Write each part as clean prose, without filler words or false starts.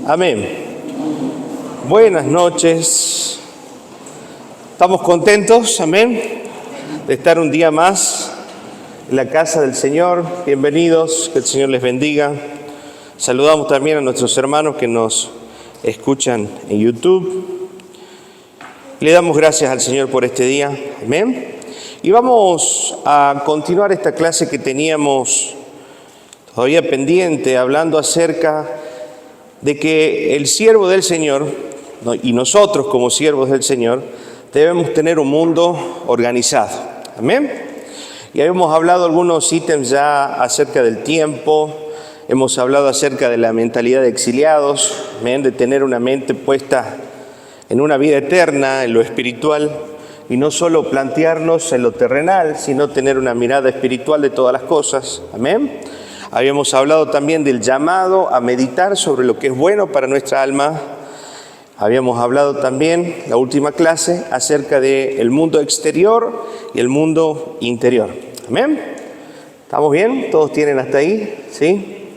Amén. Buenas noches. Estamos contentos, amén, de estar un día más en la casa del Señor. Bienvenidos, que el Señor les bendiga. Saludamos también a nuestros hermanos que nos escuchan en YouTube. Le damos gracias al Señor por este día, amén. Y vamos a continuar esta clase que teníamos todavía pendiente, hablando acerca de que el siervo del Señor, y nosotros como siervos del Señor, debemos tener un mundo organizado. Amén. Y hemos hablado algunos ítems ya acerca del tiempo, hemos hablado acerca de la mentalidad de exiliados, amén, de tener una mente puesta en una vida eterna, en lo espiritual, y no solo plantearnos en lo terrenal, sino tener una mirada espiritual de todas las cosas. Amén. Habíamos hablado también del llamado a meditar sobre lo que es bueno para nuestra alma. Habíamos hablado también, la última clase, acerca del mundo exterior y el mundo interior. ¿Amén? ¿Estamos bien? ¿Todos tienen hasta ahí? ¿Sí?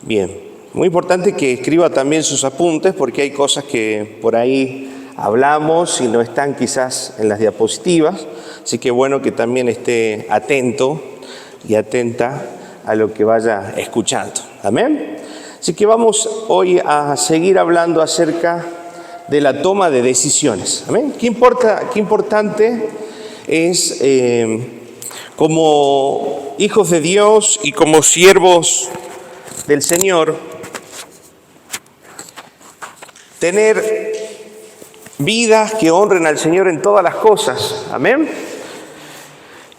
Bien. Muy importante que escriba también sus apuntes, porque hay cosas que por ahí hablamos y no están quizás en las diapositivas. Así que bueno que también esté atento y atenta a lo que vaya escuchando. Amén. Así que vamos hoy a seguir hablando acerca de la toma de decisiones. Amén. Qué importante es como hijos de Dios y como siervos del Señor tener vidas que honren al Señor en todas las cosas. Amén.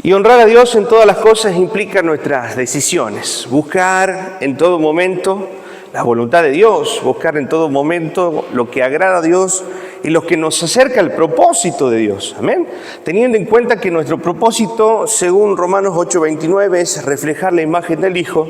Y honrar a Dios en todas las cosas implica nuestras decisiones. Buscar en todo momento la voluntad de Dios, buscar en todo momento lo que agrada a Dios y lo que nos acerca al propósito de Dios. Amén. Teniendo en cuenta que nuestro propósito, según Romanos 8:29, es reflejar la imagen del Hijo,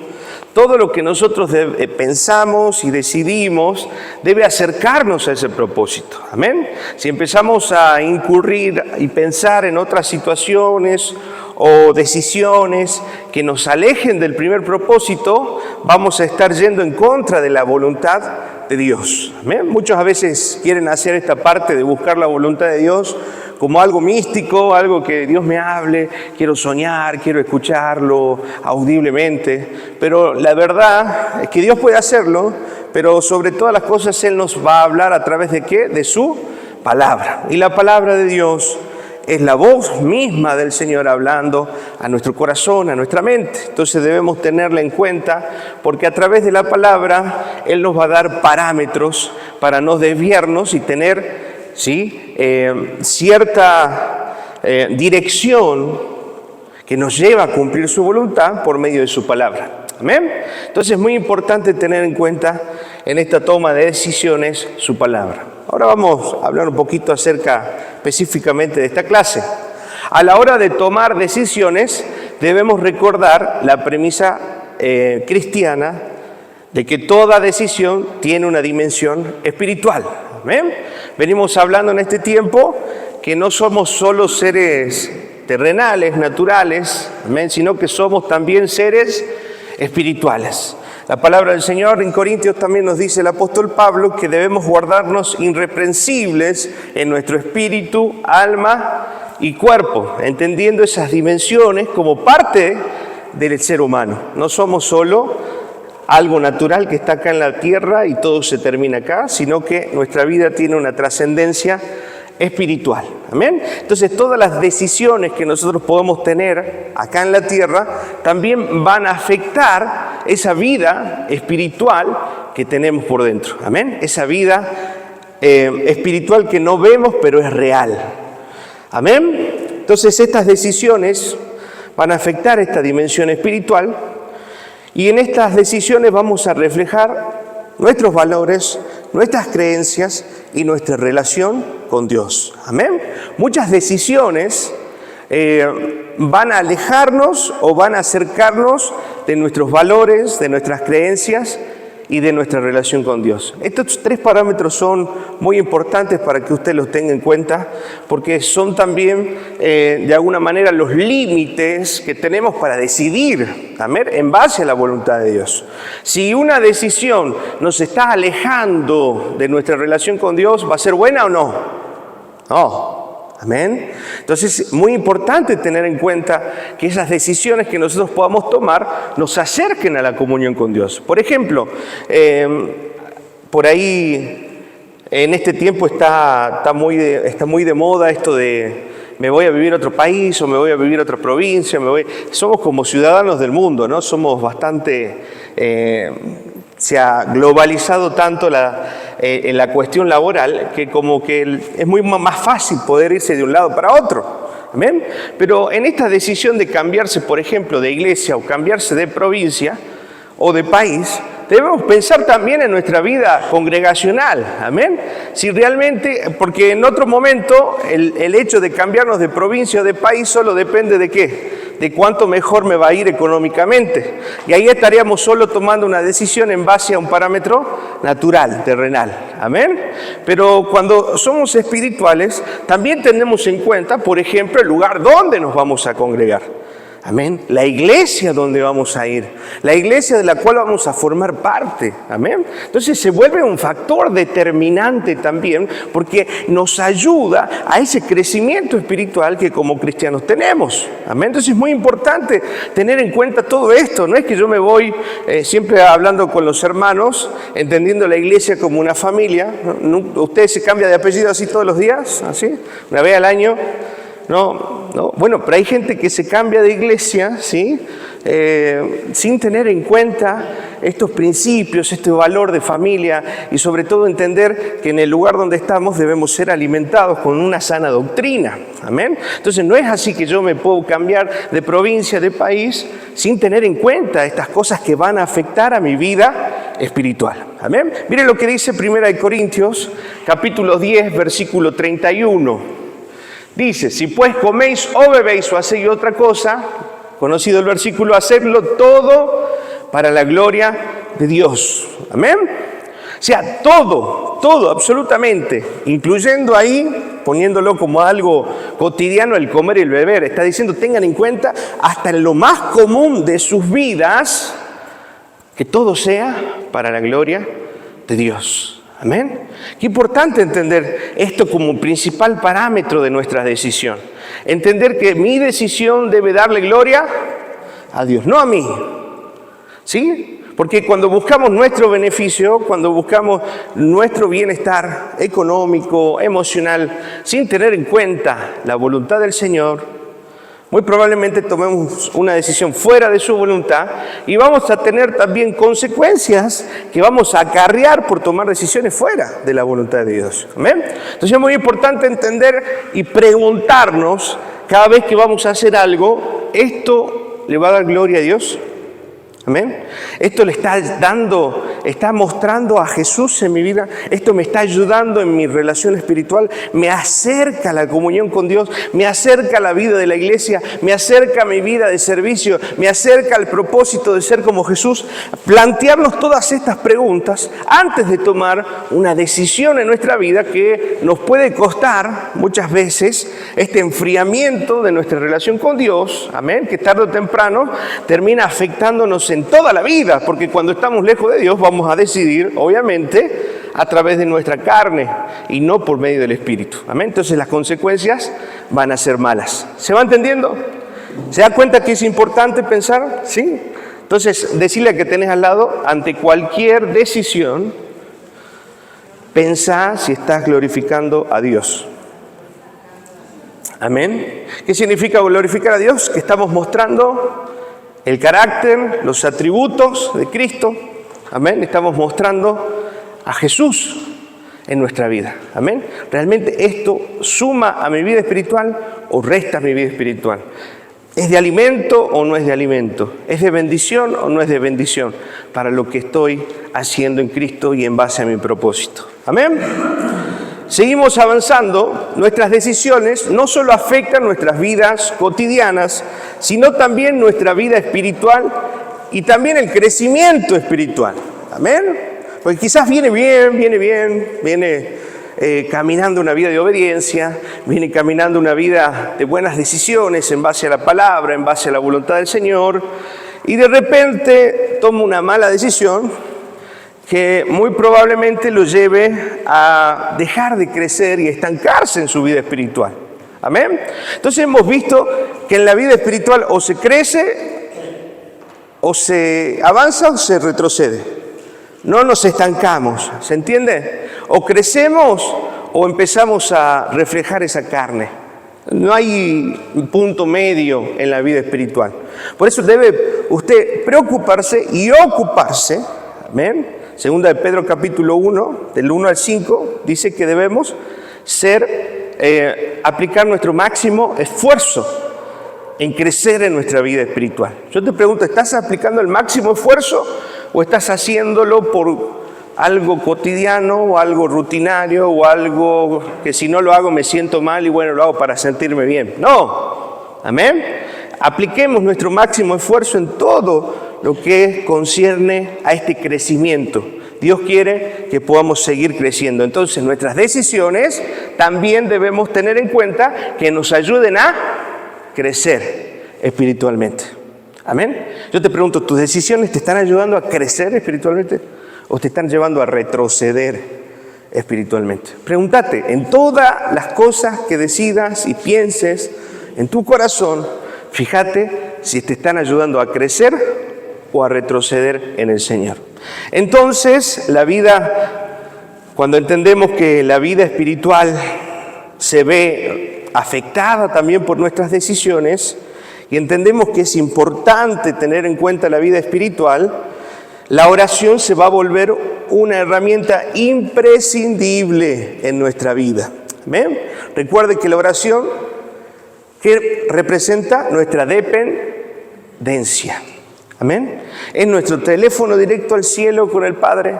todo lo que nosotros pensamos y decidimos debe acercarnos a ese propósito. Amén. Si empezamos a incurrir y pensar en otras situaciones o decisiones que nos alejen del primer propósito, vamos a estar yendo en contra de la voluntad de Dios. Amén. Muchos a veces quieren hacer esta parte de buscar la voluntad de Dios como algo místico, algo que Dios me hable, quiero soñar, quiero escucharlo audiblemente, pero la verdad es que Dios puede hacerlo, pero sobre todas las cosas Él nos va a hablar a través de ¿qué? De su palabra. Y la palabra de Dios es la voz misma del Señor hablando a nuestro corazón, a nuestra mente. Entonces debemos tenerla en cuenta porque a través de la palabra Él nos va a dar parámetros para no desviarnos y tener cierta dirección que nos lleva a cumplir su voluntad por medio de su palabra. Amén. Entonces es muy importante tener en cuenta en esta toma de decisiones su palabra. Ahora vamos a hablar un poquito acerca específicamente de esta clase. A la hora de tomar decisiones debemos recordar la premisa cristiana de que toda decisión tiene una dimensión espiritual. ¿Amén? Venimos hablando en este tiempo que no somos solo seres terrenales, naturales, ¿amén?, sino que somos también seres espirituales. La palabra del Señor en Corintios también nos dice el apóstol Pablo que debemos guardarnos irreprensibles en nuestro espíritu, alma y cuerpo, entendiendo esas dimensiones como parte del ser humano. No somos solo algo natural que está acá en la tierra y todo se termina acá, sino que nuestra vida tiene una trascendencia espiritual. Amén. Entonces todas las decisiones que nosotros podemos tener acá en la tierra también van a afectar esa vida espiritual que tenemos por dentro. Amén. Esa vida espiritual que no vemos pero es real. Amén. Entonces estas decisiones van a afectar esta dimensión espiritual y en estas decisiones vamos a reflejar nuestros valores, nuestras creencias y nuestra relación con Dios. Amén. Muchas decisiones van a alejarnos o van a acercarnos de nuestros valores, de nuestras creencias y de nuestra relación con Dios. Estos 3 parámetros son muy importantes para que usted los tenga en cuenta, porque son también, de alguna manera, los límites que tenemos para decidir, amén, en base a la voluntad de Dios. Si una decisión nos está alejando de nuestra relación con Dios, ¿va a ser buena o no? No. Amén. Entonces, es muy importante tener en cuenta que esas decisiones que nosotros podamos tomar nos acerquen a la comunión con Dios. Por ejemplo, por ahí en este tiempo está muy de moda esto de me voy a vivir a otro país o me voy a vivir a otra provincia. Somos como ciudadanos del mundo, ¿no? Somos bastante... se ha globalizado tanto en la cuestión laboral que como que es muy más fácil poder irse de un lado para otro. ¿Amén? Pero en esta decisión de cambiarse, por ejemplo, de iglesia o cambiarse de provincia o de país, debemos pensar también en nuestra vida congregacional. ¿Amén? Si realmente, porque en otro momento el hecho de cambiarnos de provincia o de país solo depende de ¿qué? De cuánto mejor me va a ir económicamente. Y ahí estaríamos solo tomando una decisión en base a un parámetro natural, terrenal. ¿Amén? Pero cuando somos espirituales, también tenemos en cuenta, por ejemplo, el lugar donde nos vamos a congregar. Amén. La iglesia donde vamos a ir, la iglesia de la cual vamos a formar parte. Amén. Entonces se vuelve un factor determinante también porque nos ayuda a ese crecimiento espiritual que como cristianos tenemos. Amén. Entonces es muy importante tener en cuenta todo esto. No es que yo me voy siempre hablando con los hermanos, entendiendo la iglesia como una familia. ¿Usted se cambia de apellido así todos los días? ¿Así? ¿Una vez al año? No. Bueno, pero hay gente que se cambia de iglesia, ¿sí? Sin tener en cuenta estos principios, este valor de familia y sobre todo entender que en el lugar donde estamos debemos ser alimentados con una sana doctrina. Amén. Entonces no es así que yo me puedo cambiar de provincia, de país, sin tener en cuenta estas cosas que van a afectar a mi vida espiritual. Amén. Miren lo que dice 1 Corintios, capítulo 10, versículo 31. Dice, si pues coméis o bebéis o hacéis otra cosa, conocido el versículo, hacedlo todo para la gloria de Dios. Amén. O sea, todo, absolutamente, incluyendo ahí, poniéndolo como algo cotidiano, el comer y el beber. Está diciendo, tengan en cuenta, hasta en lo más común de sus vidas, que todo sea para la gloria de Dios. Amén. Qué importante entender esto como principal parámetro de nuestra decisión. Entender que mi decisión debe darle gloria a Dios, no a mí. ¿Sí? Porque cuando buscamos nuestro beneficio, cuando buscamos nuestro bienestar económico, emocional, sin tener en cuenta la voluntad del Señor, muy probablemente tomemos una decisión fuera de su voluntad y vamos a tener también consecuencias que vamos a acarrear por tomar decisiones fuera de la voluntad de Dios. ¿Amén? Entonces es muy importante entender y preguntarnos cada vez que vamos a hacer algo, ¿esto le va a dar gloria a Dios? Amén. Esto le está mostrando a Jesús en mi vida. Esto me está ayudando en mi relación espiritual. Me acerca a la comunión con Dios. Me acerca a la vida de la iglesia. Me acerca a mi vida de servicio. Me acerca al propósito de ser como Jesús. Plantearnos todas estas preguntas antes de tomar una decisión en nuestra vida que nos puede costar muchas veces este enfriamiento de nuestra relación con Dios. Amén. Que tarde o temprano termina afectándonos en toda la vida, porque cuando estamos lejos de Dios vamos a decidir, obviamente, a través de nuestra carne y no por medio del Espíritu. Amén. Entonces las consecuencias van a ser malas. ¿Se va entendiendo? ¿Se da cuenta que es importante pensar? ¿Sí? Entonces, decirle que tenés al lado, ante cualquier decisión, pensá si estás glorificando a Dios. Amén. ¿Qué significa glorificar a Dios? Que estamos mostrando el carácter, los atributos de Cristo. Amén. Estamos mostrando a Jesús en nuestra vida. Amén. ¿Realmente esto suma a mi vida espiritual o resta a mi vida espiritual? ¿Es de alimento o no es de alimento? ¿Es de bendición o no es de bendición? Para lo que estoy haciendo en Cristo y en base a mi propósito. Amén. Seguimos avanzando. Nuestras decisiones no solo afectan nuestras vidas cotidianas, sino también nuestra vida espiritual y también el crecimiento espiritual. Amén. Porque quizás viene caminando una vida de obediencia, viene caminando una vida de buenas decisiones en base a la palabra, en base a la voluntad del Señor, y de repente toma una mala decisión que muy probablemente lo lleve a dejar de crecer y estancarse en su vida espiritual. Amén. Entonces hemos visto que en la vida espiritual o se crece, o se avanza o se retrocede. No nos estancamos, ¿se entiende? O crecemos o empezamos a reflejar esa carne. No hay un punto medio en la vida espiritual. Por eso debe usted preocuparse y ocuparse. Amén. Segunda de Pedro capítulo 1, del 1 al 5, dice que debemos aplicar nuestro máximo esfuerzo en crecer en nuestra vida espiritual. Yo te pregunto, ¿estás aplicando el máximo esfuerzo o estás haciéndolo por algo cotidiano o algo rutinario o algo que si no lo hago me siento mal y bueno, lo hago para sentirme bien? No. Amén. Apliquemos nuestro máximo esfuerzo en todo lo que concierne a este crecimiento. Dios quiere que podamos seguir creciendo. Entonces, nuestras decisiones también debemos tener en cuenta que nos ayuden a crecer espiritualmente. Amén. Yo te pregunto, ¿tus decisiones te están ayudando a crecer espiritualmente o te están llevando a retroceder espiritualmente? Pregúntate, en todas las cosas que decidas y pienses en tu corazón, fíjate si te están ayudando a crecer o a retroceder en el Señor. Entonces, cuando entendemos que la vida espiritual se ve afectada también por nuestras decisiones y entendemos que es importante tener en cuenta la vida espiritual, la oración se va a volver una herramienta imprescindible en nuestra vida. ¿Ven? Recuerde que la oración que representa nuestra dependencia. Amén. Es nuestro teléfono directo al cielo con el Padre,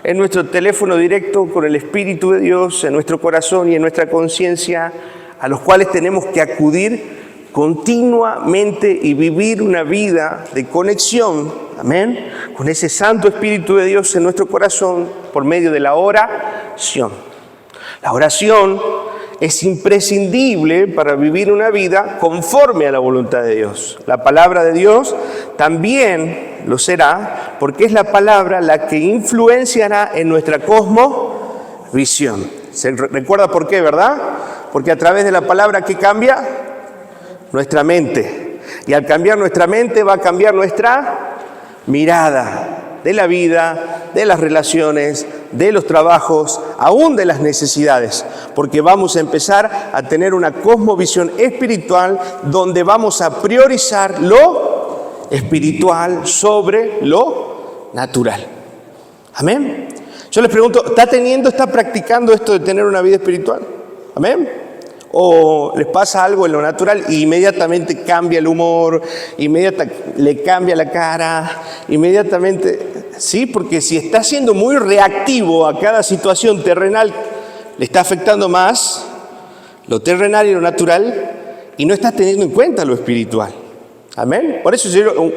es nuestro teléfono directo con el Espíritu de Dios en nuestro corazón y en nuestra conciencia, a los cuales tenemos que acudir continuamente y vivir una vida de conexión, amén, con ese Santo Espíritu de Dios en nuestro corazón por medio de la oración. La oración es imprescindible para vivir una vida conforme a la voluntad de Dios. La palabra de Dios también lo será, porque es la palabra la que influenciará en nuestra cosmovisión. ¿Se recuerda por qué, verdad? Porque a través de la palabra, ¿qué cambia? Nuestra mente. Y al cambiar nuestra mente va a cambiar nuestra mirada de la vida, de las relaciones, de los trabajos, aún de las necesidades, porque vamos a empezar a tener una cosmovisión espiritual donde vamos a priorizar lo espiritual sobre lo natural. Amén. Yo les pregunto, ¿está practicando esto de tener una vida espiritual? Amén. ¿O les pasa algo en lo natural y inmediatamente cambia el humor, le cambia la cara, inmediatamente? Sí, porque si está siendo muy reactivo a cada situación terrenal, le está afectando más lo terrenal y lo natural y no está teniendo en cuenta lo espiritual. Amén. Por eso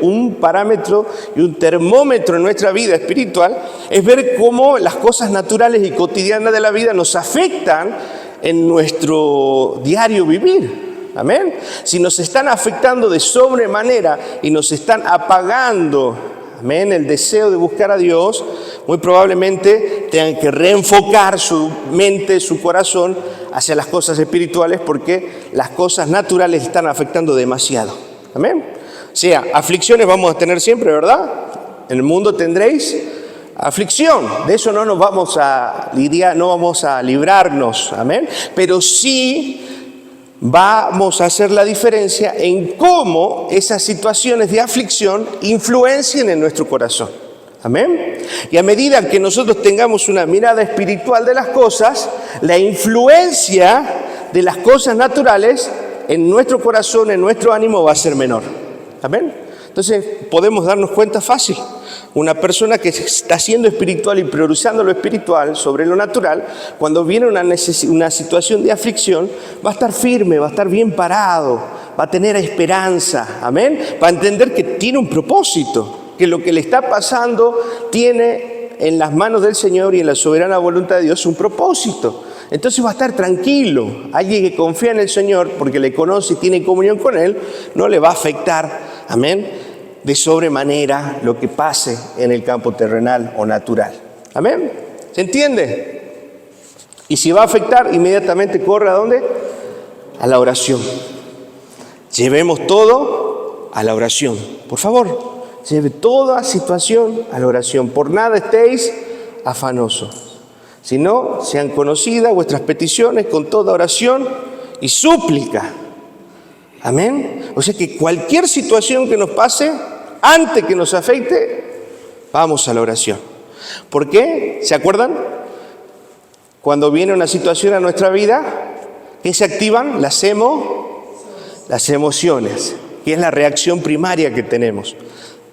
un parámetro y un termómetro en nuestra vida espiritual es ver cómo las cosas naturales y cotidianas de la vida nos afectan en nuestro diario vivir. Amén. Si nos están afectando de sobremanera y nos están apagando, amén, el deseo de buscar a Dios, muy probablemente tengan que reenfocar su mente, su corazón hacia las cosas espirituales, porque las cosas naturales están afectando demasiado. Amén. O sea, aflicciones vamos a tener siempre, ¿verdad? En el mundo tendréis aflicción. De eso no nos vamos a lidiar, no vamos a librarnos. Amén. Pero sí vamos a hacer la diferencia en cómo esas situaciones de aflicción influencian en nuestro corazón. Amén. Y a medida que nosotros tengamos una mirada espiritual de las cosas, la influencia de las cosas naturales en nuestro corazón, en nuestro ánimo va a ser menor. Amén. Entonces podemos darnos cuenta fácil. Una persona que está siendo espiritual y priorizando lo espiritual sobre lo natural, cuando viene una situación de aflicción, va a estar firme, va a estar bien parado, va a tener esperanza, amén, va a entender que tiene un propósito, que lo que le está pasando tiene en las manos del Señor y en la soberana voluntad de Dios un propósito. Entonces va a estar tranquilo. Alguien que confía en el Señor porque le conoce y tiene comunión con Él, no le va a afectar, amén, de sobremanera lo que pase en el campo terrenal o natural. Amén. ¿Se entiende? Y si va a afectar, inmediatamente corre ¿a dónde? A la oración. Llevemos todo a la oración. Por favor, lleve toda situación a la oración. Por nada estéis afanosos, sino sean conocidas vuestras peticiones con toda oración y súplica. Amén. O sea que cualquier situación que nos pase, antes que nos afecte, vamos a la oración. ¿Por qué? ¿Se acuerdan? Cuando viene una situación a nuestra vida, ¿qué se activan? Las emociones, que es la reacción primaria que tenemos.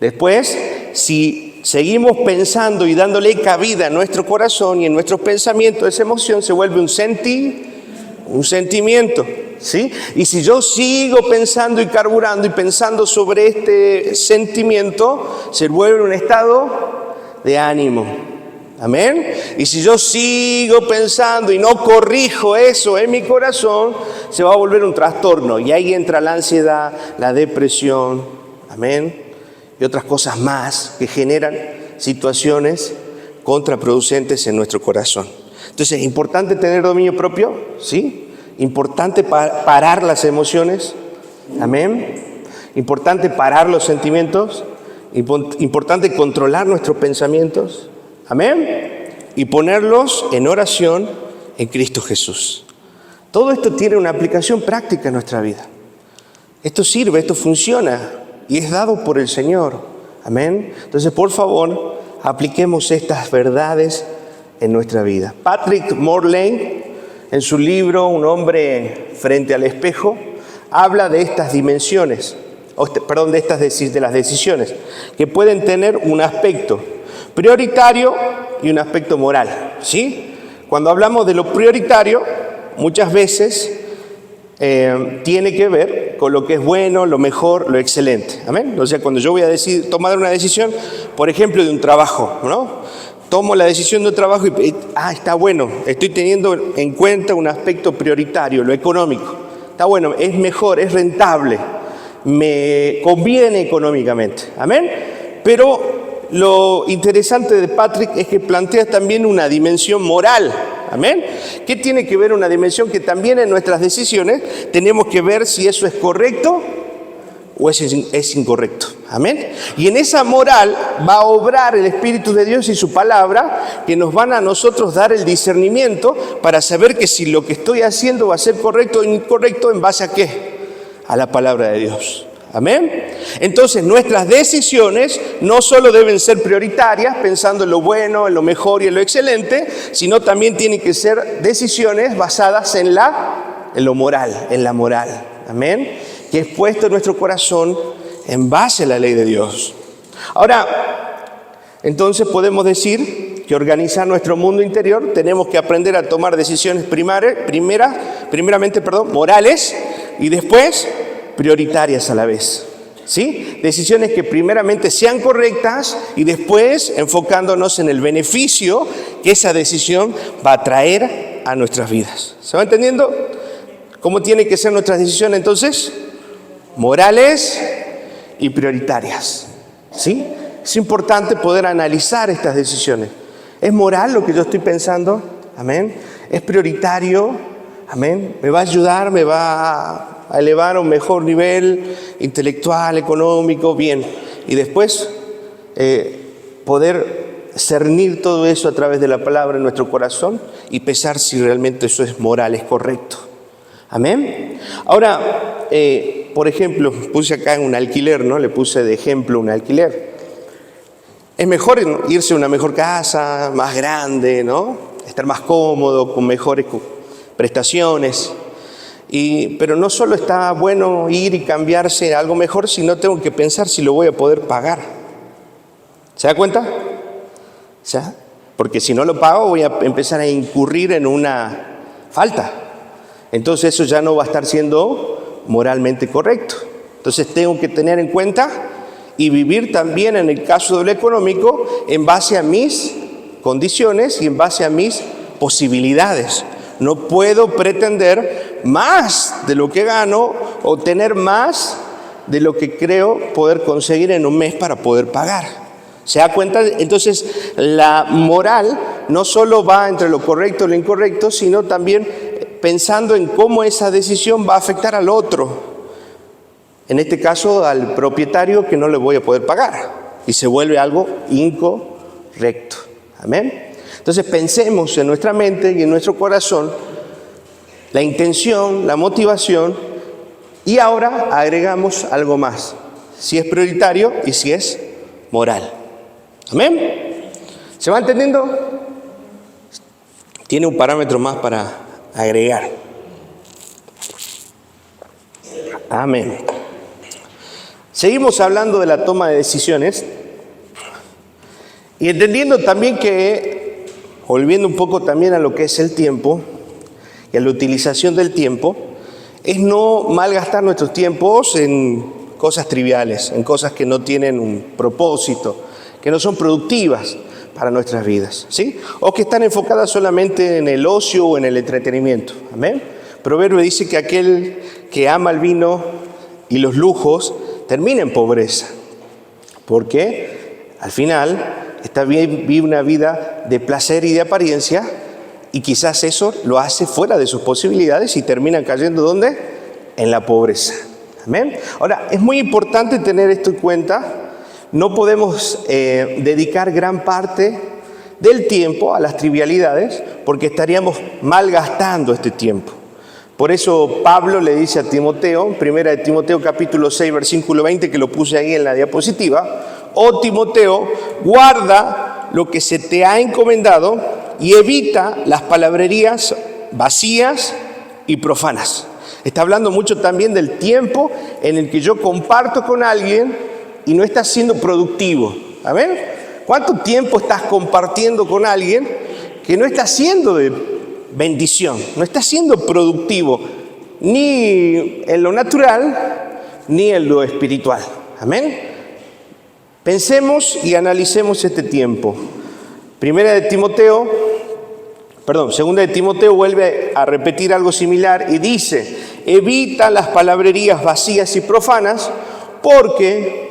Después, si seguimos pensando y dándole cabida a nuestro corazón y en nuestros pensamientos, esa emoción se vuelve un sentimiento, ¿sí? Y si yo sigo pensando y carburando y pensando sobre este sentimiento, se vuelve un estado de ánimo. Amén. Y si yo sigo pensando y no corrijo eso en mi corazón, se va a volver un trastorno. Y ahí entra la ansiedad, la depresión, amén, y otras cosas más que generan situaciones contraproducentes en nuestro corazón. Entonces, es importante tener dominio propio, ¿sí? Importante parar las emociones, amén. Importante parar los sentimientos, importante controlar nuestros pensamientos, amén, y ponerlos en oración en Cristo Jesús. Todo esto tiene una aplicación práctica en nuestra vida. Esto sirve, esto funciona y es dado por el Señor, amén. Entonces, por favor, apliquemos estas verdades en nuestra vida. Patrick Morley, en su libro Un hombre frente al espejo, habla de estas dimensiones, de las decisiones, que pueden tener un aspecto prioritario y un aspecto moral, ¿sí? Cuando hablamos de lo prioritario, muchas veces tiene que ver con lo que es bueno, lo mejor, lo excelente, ¿amén? O sea, cuando yo voy a tomar una decisión, por ejemplo, de un trabajo, ¿no? Tomo la decisión de un trabajo y, está bueno, estoy teniendo en cuenta un aspecto prioritario, lo económico. Está bueno, es mejor, es rentable, me conviene económicamente, ¿amén? Pero lo interesante de Patrick es que plantea también una dimensión moral, amén. ¿Qué tiene que ver una dimensión que también en nuestras decisiones tenemos que ver si eso es correcto o es incorrecto, amén? Y en esa moral va a obrar el Espíritu de Dios y su palabra, que nos van a nosotros dar el discernimiento para saber que si lo que estoy haciendo va a ser correcto o incorrecto, ¿en base a qué? A la palabra de Dios. Amén. Entonces, nuestras decisiones no solo deben ser prioritarias, pensando en lo bueno, en lo mejor y en lo excelente, sino también tienen que ser decisiones basadas en lo moral, en la moral. Amén. Que es puesto en nuestro corazón en base a la ley de Dios. Ahora, entonces podemos decir que organizar nuestro mundo interior tenemos que aprender a tomar decisiones primeramente, morales y después prioritarias a la vez, ¿sí? Decisiones que primeramente sean correctas y después enfocándonos en el beneficio que esa decisión va a traer a nuestras vidas. ¿Se va entendiendo cómo tienen que ser nuestras decisiones entonces? Morales y prioritarias, ¿sí? Es importante poder analizar estas decisiones. ¿Es moral lo que yo estoy pensando? Amén. ¿Es prioritario? Amén. ¿Me va a ayudar? ¿Me va a elevar a un mejor nivel intelectual, económico? Bien. Y después poder cernir todo eso a través de la palabra en nuestro corazón y pesar si realmente eso es moral, es correcto. Amén. Ahora, por ejemplo, puse acá en un alquiler, ¿no? Le puse de ejemplo un alquiler. Es mejor irse a una mejor casa, más grande, ¿no? Estar más cómodo, con mejores prestaciones. Pero no solo está bueno ir y cambiarse a algo mejor, sino tengo que pensar si lo voy a poder pagar. ¿Se da cuenta? ¿Sí? Porque si no lo pago voy a empezar a incurrir en una falta. Entonces eso ya no va a estar siendo moralmente correcto. Entonces tengo que tener en cuenta y vivir también en el caso de lo económico en base a mis condiciones y en base a mis posibilidades. No puedo pretender más de lo que gano o tener más de lo que creo poder conseguir en un mes para poder pagar. ¿Se da cuenta? Entonces, la moral no solo va entre lo correcto y lo incorrecto, sino también pensando en cómo esa decisión va a afectar al otro. En este caso, al propietario que no le voy a poder pagar. Y se vuelve algo incorrecto. Amén. Entonces, pensemos en nuestra mente y en nuestro corazón la intención, la motivación, y ahora agregamos algo más. Si es prioritario y si es moral. Amén. ¿Se va entendiendo? Tiene un parámetro más para agregar. Amén. Seguimos hablando de la toma de decisiones y entendiendo también que, volviendo un poco también a lo que es el tiempo y a la utilización del tiempo, es no malgastar nuestros tiempos en cosas triviales, en cosas que no tienen un propósito, que no son productivas para nuestras vidas, ¿sí? O que están enfocadas solamente en el ocio o en el entretenimiento. Amén. Proverbio dice que aquel que ama el vino y los lujos termina en pobreza, porque al final vive una vida de placer y de apariencia, y quizás eso lo hace fuera de sus posibilidades y termina cayendo ¿dónde? En la pobreza. Amén. Ahora, es muy importante tener esto en cuenta. No podemos dedicar gran parte del tiempo a las trivialidades porque estaríamos malgastando este tiempo. Por eso Pablo le dice a Timoteo, 1 de Timoteo capítulo 6, versículo 20, que lo puse ahí en la diapositiva: oh Timoteo, guarda lo que se te ha encomendado y evita las palabrerías vacías y profanas. Está hablando mucho también del tiempo en el que yo comparto con alguien y no está siendo productivo. ¿Amén? ¿Cuánto tiempo estás compartiendo con alguien que no está siendo de bendición, no está siendo productivo, ni en lo natural, ni en lo espiritual? Amén. Pensemos y analicemos este tiempo. Segunda de Timoteo vuelve a repetir algo similar y dice: evita las palabrerías vacías y profanas, porque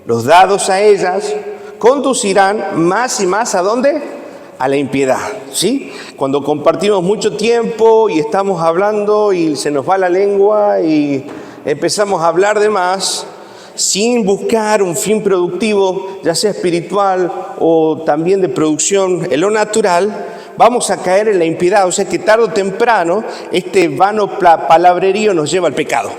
los dados a ellas conducirán más y más ¿a dónde? A la impiedad, ¿sí? Cuando compartimos mucho tiempo y estamos hablando y se nos va la lengua y empezamos a hablar de más, sin buscar un fin productivo, ya sea espiritual o también de producción en lo natural, vamos a caer en la impiedad. O sea que tarde o temprano este vano palabrerío nos lleva al pecado.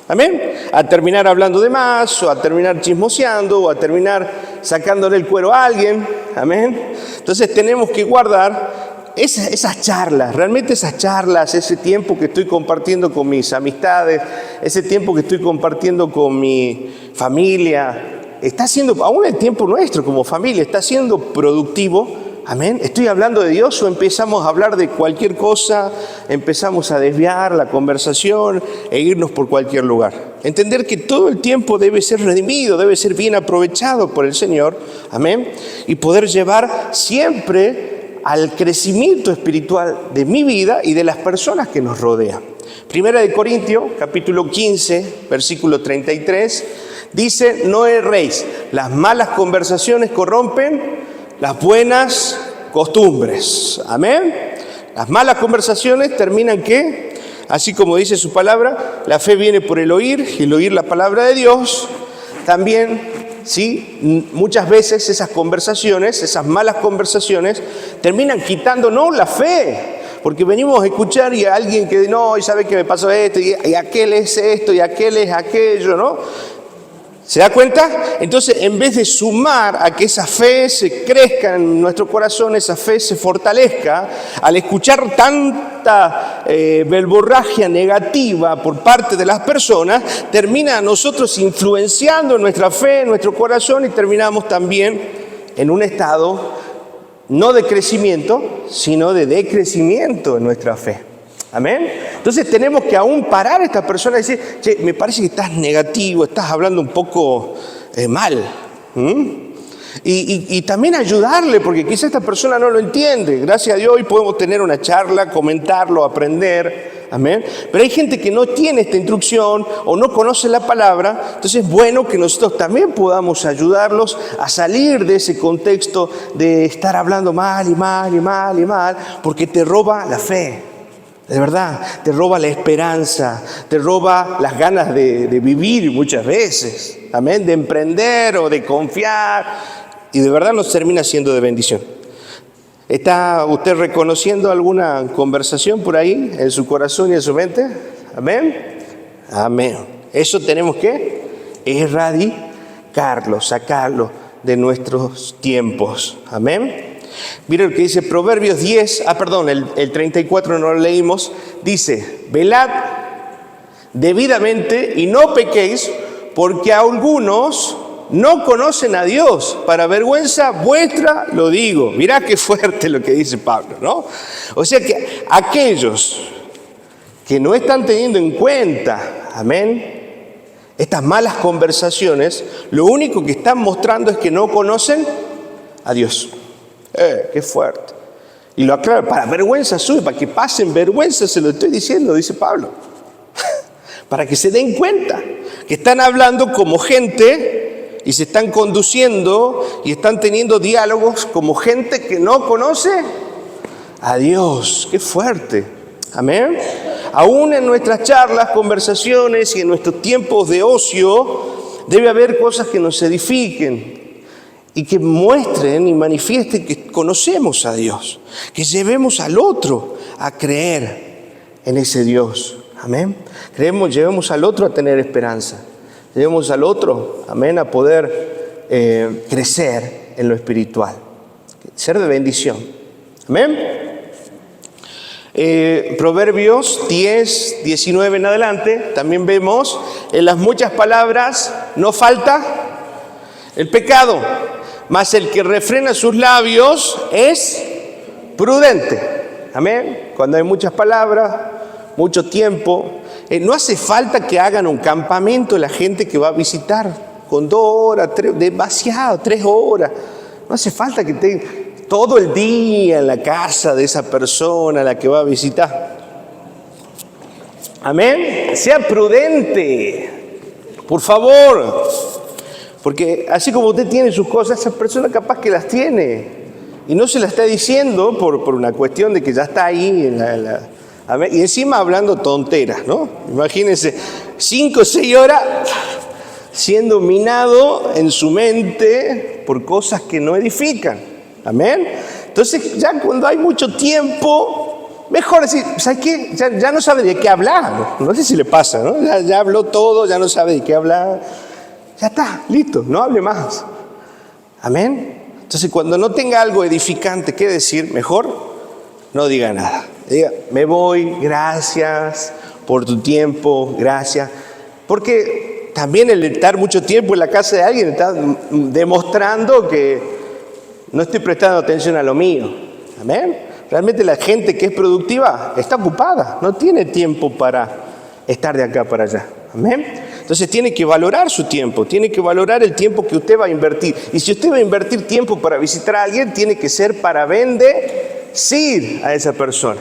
Amén. A terminar hablando de más, o a terminar chismoseando, o a terminar sacándole el cuero a alguien. Amén. Entonces tenemos que guardar esas charlas, realmente esas charlas, ese tiempo que estoy compartiendo con mis amistades, ese tiempo que estoy compartiendo con mi familia, está siendo, aún el tiempo nuestro como familia, está siendo productivo. Amén. ¿Estoy hablando de Dios o empezamos a hablar de cualquier cosa? Empezamos a desviar la conversación e irnos por cualquier lugar. Entender que todo el tiempo debe ser redimido, debe ser bien aprovechado por el Señor. Amén. Y poder llevar siempre al crecimiento espiritual de mi vida y de las personas que nos rodean. Primera de Corintios, capítulo 15, versículo 33, dice: no erréis, las malas conversaciones corrompen las buenas costumbres. Amén. Las malas conversaciones terminan ¿qué? Así como dice su palabra, la fe viene por el oír y el oír la palabra de Dios. También, ¿sí? Muchas veces esas conversaciones, esas malas conversaciones, terminan quitándonos la fe. Porque venimos a escuchar y a alguien que no, y sabe que me pasó esto, y aquel es esto, y aquel es aquello, ¿no? ¿Se da cuenta? Entonces, en vez de sumar a que esa fe se crezca en nuestro corazón, esa fe se fortalezca, al escuchar tanta verborragia negativa por parte de las personas, termina a nosotros influenciando nuestra fe, en nuestro corazón, y terminamos también en un estado no de crecimiento, sino de decrecimiento en nuestra fe. Amén. Entonces tenemos que aún parar a esta persona y decir: che, me parece que estás negativo, estás hablando un poco mal. Y también ayudarle, porque quizá esta persona no lo entiende. Gracias a Dios hoy podemos tener una charla, comentarlo, aprender. Amén. Pero hay gente que no tiene esta instrucción o no conoce la palabra. Entonces es bueno que nosotros también podamos ayudarlos a salir de ese contexto de estar hablando mal y mal y mal y mal, porque te roba la fe. De verdad, te roba la esperanza, te roba las ganas de vivir muchas veces. Amén. De emprender o de confiar. Y de verdad nos termina siendo de bendición. ¿Está usted reconociendo alguna conversación por ahí en su corazón y en su mente? Amén. Amén. Eso tenemos que erradicarlo, sacarlo de nuestros tiempos. Amén. Mira lo que dice Proverbios 10, el 34 no lo leímos. Dice, velad debidamente y no pequéis, porque algunos no conocen a Dios, para vergüenza vuestra lo digo. Mirá qué fuerte lo que dice Pablo, ¿no? O sea que aquellos que no están teniendo en cuenta, amén, estas malas conversaciones, lo único que están mostrando es que no conocen a Dios. Qué fuerte. Y lo aclaro, para vergüenza suya, para que pasen vergüenza, se lo estoy diciendo, dice Pablo. Para que se den cuenta que están hablando como gente y se están conduciendo y están teniendo diálogos como gente que no conoce a Dios. ¡Qué fuerte! Amén. Aún en nuestras charlas, conversaciones y en nuestros tiempos de ocio debe haber cosas que nos edifiquen y que muestren y manifiesten que conocemos a Dios, que llevemos al otro a creer en ese Dios. Amén. Llevemos al otro a tener esperanza. Llevemos al otro, amén, a poder crecer en lo espiritual. Ser de bendición. Amén. Proverbios 10, 19 en adelante, también vemos, en las muchas palabras no falta el pecado, mas el que refrena sus labios es prudente. Amén. Cuando hay muchas palabras, mucho tiempo, no hace falta que hagan un campamento la gente que va a visitar con 2 horas, 3, demasiado, 3 horas. No hace falta que estén todo el día en la casa de esa persona a la que va a visitar. Amén. Sea prudente, por favor. Porque así como usted tiene sus cosas, esa persona capaz que las tiene. Y no se las está diciendo por una cuestión de que ya está ahí en la y encima hablando tonteras, ¿no? Imagínense, 5 o 6 horas siendo minado en su mente por cosas que no edifican. Amén. Entonces, ya cuando hay mucho tiempo, mejor decir, ¿sabes qué? Ya no sabe de qué hablar. No sé si le pasa, ¿no? Ya habló todo, ya no sabe de qué hablar. Ya está, listo, no hable más. Amén. Entonces, cuando no tenga algo edificante que decir, mejor no diga nada. Diga, me voy, gracias por tu tiempo, gracias. Porque también el estar mucho tiempo en la casa de alguien está demostrando que no estoy prestando atención a lo mío. Amén. Realmente la gente que es productiva está ocupada, no tiene tiempo para estar de acá para allá. Amén. Entonces tiene que valorar su tiempo, tiene que valorar el tiempo que usted va a invertir. Y si usted va a invertir tiempo para visitar a alguien, tiene que ser para bendecir a esa persona,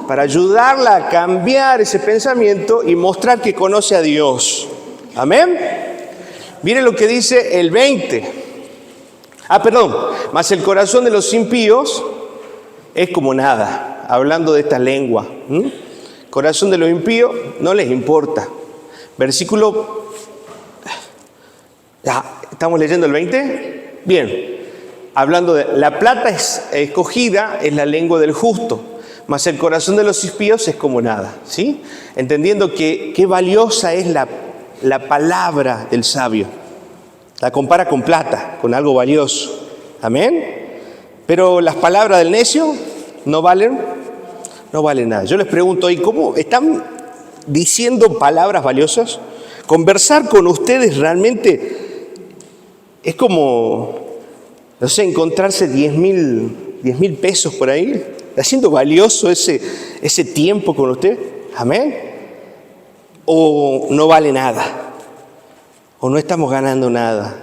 para ayudarla a cambiar ese pensamiento y mostrar que conoce a Dios. Amén. Miren lo que dice el 20. Mas el corazón de los impíos es como nada. Hablando de esta lengua. Corazón de los impíos no les importa. Versículo. ¿Estamos leyendo el 20? Bien. Hablando de la plata escogida es la lengua del justo, mas el corazón de los impíos es como nada, ¿sí? Entendiendo que qué valiosa es la palabra del sabio. La compara con plata, con algo valioso. Amén. Pero las palabras del necio no valen nada. Yo les pregunto hoy, ¿cómo están diciendo palabras valiosas? Conversar con ustedes realmente es como, no sé, encontrarse 10,000 pesos por ahí. ¿Está siendo valioso ese tiempo con usted? Amén. ¿O no vale nada? ¿O no estamos ganando nada?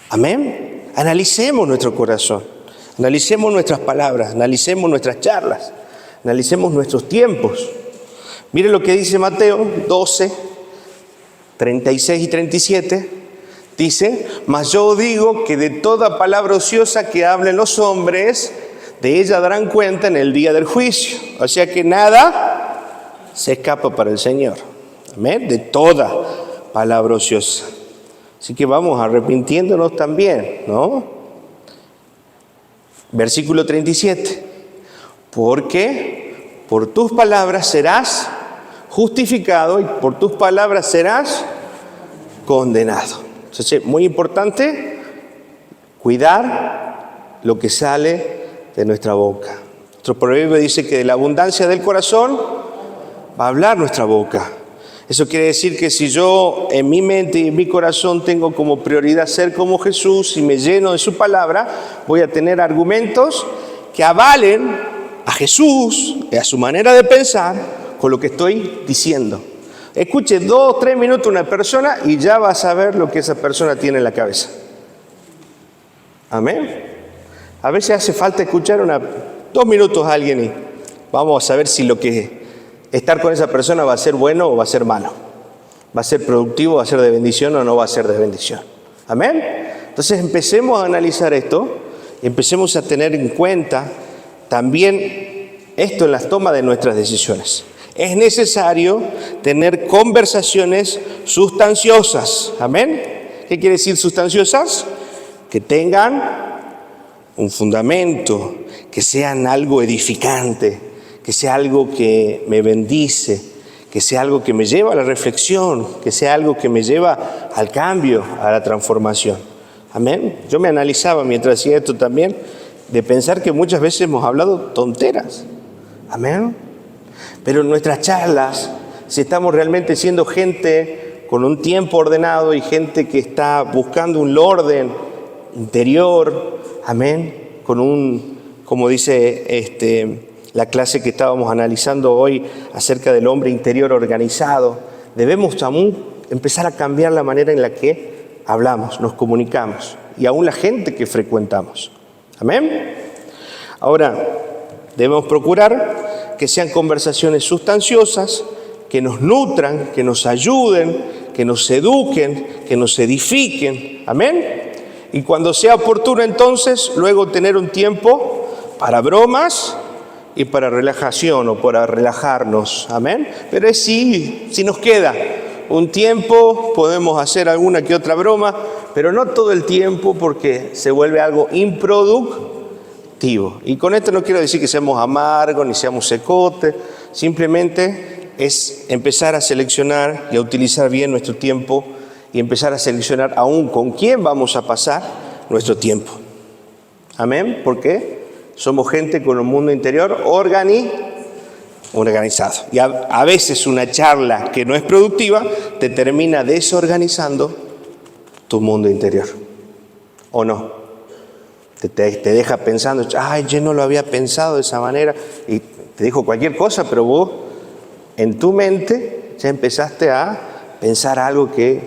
Amén. Analicemos nuestro corazón, analicemos nuestras palabras, analicemos nuestras charlas, analicemos nuestros tiempos. Mire lo que dice Mateo 12, 36 y 37. Dice: mas yo digo que de toda palabra ociosa que hablen los hombres, de ella darán cuenta en el día del juicio. O sea que nada se escapa para el Señor. Amén. De toda palabra ociosa. Así que vamos arrepintiéndonos también, ¿no? Versículo 37. Porque por tus palabras serás justificado y por tus palabras serás condenado. Entonces, muy importante cuidar lo que sale de nuestra boca. Nuestro proverbio dice que de la abundancia del corazón va a hablar nuestra boca. Eso quiere decir que si yo en mi mente y en mi corazón tengo como prioridad ser como Jesús y me lleno de su palabra, voy a tener argumentos que avalen a Jesús y a su manera de pensar con lo que estoy diciendo. Escuche 2 o 3 minutos una persona y ya va a saber lo que esa persona tiene en la cabeza. Amén. A veces hace falta escuchar 2 minutos a alguien y vamos a saber si lo que estar con esa persona va a ser bueno o va a ser malo. Va a ser productivo, va a ser de bendición o no va a ser de bendición. Amén. Entonces empecemos a analizar esto y empecemos a tener en cuenta también esto en las tomas de nuestras decisiones. Es necesario tener conversaciones sustanciosas. Amén. ¿Qué quiere decir sustanciosas? Que tengan un fundamento, que sean algo edificante, que sea algo que me bendice, que sea algo que me lleva a la reflexión, que sea algo que me lleva al cambio, a la transformación. Amén. Yo me analizaba mientras hacía esto también, de pensar que muchas veces hemos hablado tonteras. Amén. Pero en nuestras charlas, si estamos realmente siendo gente con un tiempo ordenado y gente que está buscando un orden interior, amén, con como dice la clase que estábamos analizando hoy acerca del hombre interior organizado, debemos aún empezar a cambiar la manera en la que hablamos, nos comunicamos y aún la gente que frecuentamos. Amén. Ahora, debemos procurar que sean conversaciones sustanciosas, que nos nutran, que nos ayuden, que nos eduquen, que nos edifiquen. Amén. Y cuando sea oportuno entonces, luego tener un tiempo para bromas y para relajación o para relajarnos. Amén. Pero es si nos queda un tiempo, podemos hacer alguna que otra broma, pero no todo el tiempo porque se vuelve algo improductivo. Y con esto no quiero decir que seamos amargos ni seamos secotes, simplemente es empezar a seleccionar y a utilizar bien nuestro tiempo y empezar a seleccionar aún con quién vamos a pasar nuestro tiempo. Amén, porque somos gente con un mundo interior organizado. Y a veces una charla que no es productiva te termina desorganizando tu mundo interior. ¿O no? Te deja pensando, ay, yo no lo había pensado de esa manera, y te dijo cualquier cosa, pero vos en tu mente ya empezaste a pensar algo que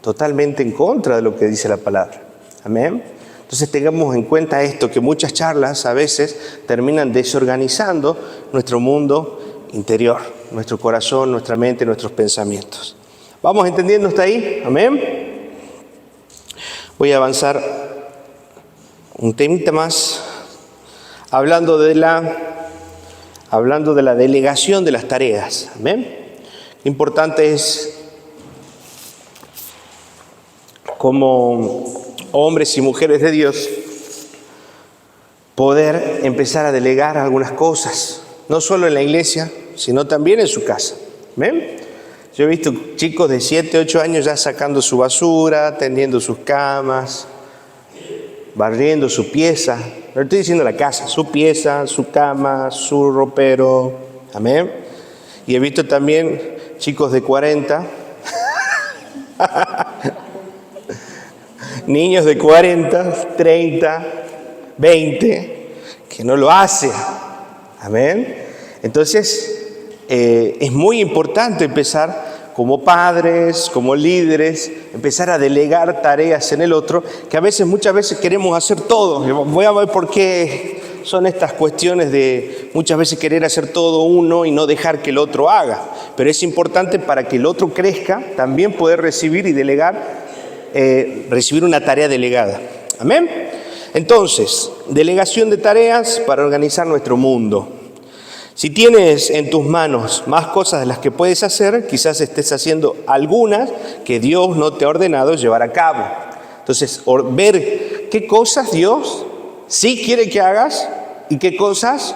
totalmente en contra de lo que dice la palabra. Amén. Entonces tengamos en cuenta esto, que muchas charlas a veces terminan desorganizando nuestro mundo interior, nuestro corazón, nuestra mente, nuestros pensamientos. ¿Vamos entendiendo hasta ahí? Amén. Voy a avanzar un temita más, hablando de la delegación de las tareas. Amén. Importante es, como hombres y mujeres de Dios, poder empezar a delegar algunas cosas, no solo en la iglesia, sino también en su casa. ¿Ven? Yo he visto chicos de 7, 8 años ya sacando su basura, tendiendo sus camas, barriendo su pieza. No estoy diciendo la casa, su pieza, su cama, su ropero. Amén. Y he visto también chicos de 40, niños de 40, 30, 20, que no lo hacen. Amén. Entonces, es muy importante empezar como padres, como líderes, empezar a delegar tareas en el otro, que muchas veces queremos hacer todo. Voy a ver por qué son estas cuestiones de muchas veces querer hacer todo uno y no dejar que el otro haga. Pero es importante para que el otro crezca, también poder recibir y delegar, recibir una tarea delegada. ¿Amén? Entonces, delegación de tareas para organizar nuestro mundo. Si tienes en tus manos más cosas de las que puedes hacer, quizás estés haciendo algunas que Dios no te ha ordenado llevar a cabo. Entonces, ver qué cosas Dios sí quiere que hagas y qué cosas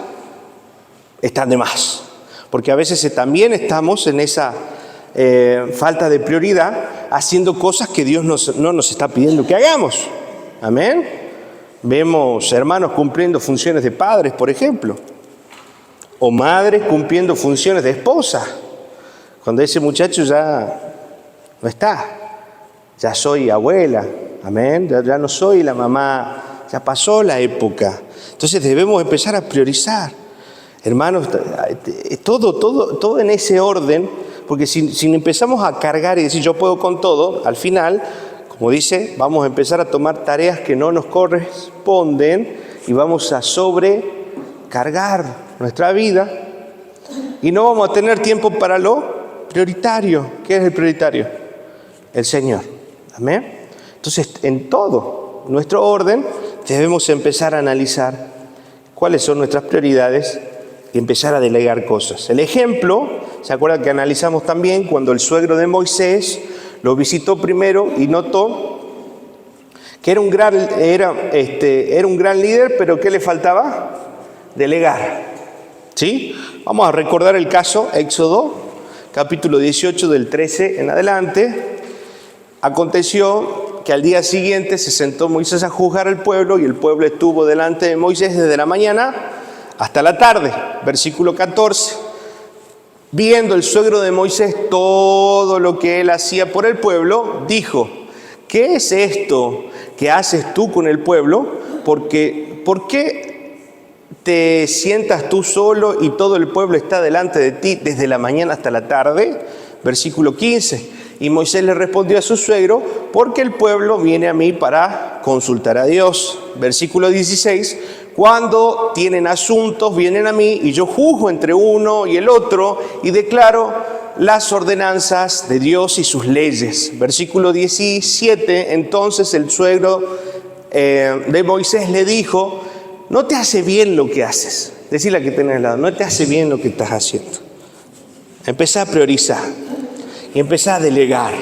están de más. Porque a veces también estamos en esa falta de prioridad, haciendo cosas que Dios no nos está pidiendo que hagamos. Amén. Vemos hermanos cumpliendo funciones de padres, por ejemplo. O madres cumpliendo funciones de esposa, cuando ese muchacho ya no está, ya soy abuela, amén, ya no soy la mamá, ya pasó la época. Entonces debemos empezar a priorizar, hermanos, todo en ese orden, porque si empezamos a cargar y decir yo puedo con todo, al final, como dice, vamos a empezar a tomar tareas que no nos corresponden y vamos a sobrecargar nuestra vida y no vamos a tener tiempo para lo prioritario. ¿Qué es el prioritario? El Señor. Amén. Entonces, en todo nuestro orden debemos empezar a analizar cuáles son nuestras prioridades y empezar a delegar cosas. El ejemplo, ¿se acuerdan que analizamos también cuando el suegro de Moisés lo visitó primero y notó que era un gran líder, pero ¿qué le faltaba? Delegar. ¿Sí? Vamos a recordar el caso, Éxodo, capítulo 18, del 13 en adelante. Aconteció que al día siguiente se sentó Moisés a juzgar al pueblo y el pueblo estuvo delante de Moisés desde la mañana hasta la tarde. Versículo 14. Viendo el suegro de Moisés todo lo que él hacía por el pueblo, dijo: ¿qué es esto que haces tú con el pueblo? ¿Por qué te sientas tú solo y todo el pueblo está delante de ti desde la mañana hasta la tarde? Versículo 15. Y Moisés le respondió a su suegro: porque el pueblo viene a mí para consultar a Dios. Versículo 16. Cuando tienen asuntos vienen a mí y yo juzgo entre uno y el otro y declaro las ordenanzas de Dios y sus leyes. Versículo 17. Entonces el suegro de Moisés le dijo: no te hace bien lo que haces. Decirle a que tenés al lado: no te hace bien lo que estás haciendo. Empezá a priorizar y empezá a delegar.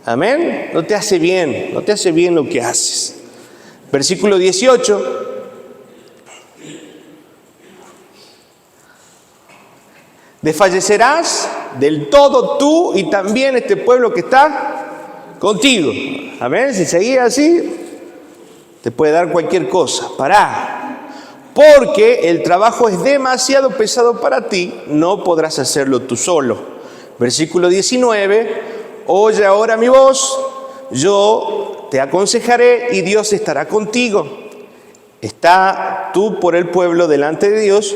Amén. No te hace bien lo que haces. Versículo 18. Desfallecerás del todo tú y también este pueblo que está contigo. Amén. Si seguís así, te puede dar cualquier cosa. Pará. Porque el trabajo es demasiado pesado para ti, no podrás hacerlo tú solo. Versículo 19. Oye ahora mi voz, yo te aconsejaré y Dios estará contigo. Está tú por el pueblo delante de Dios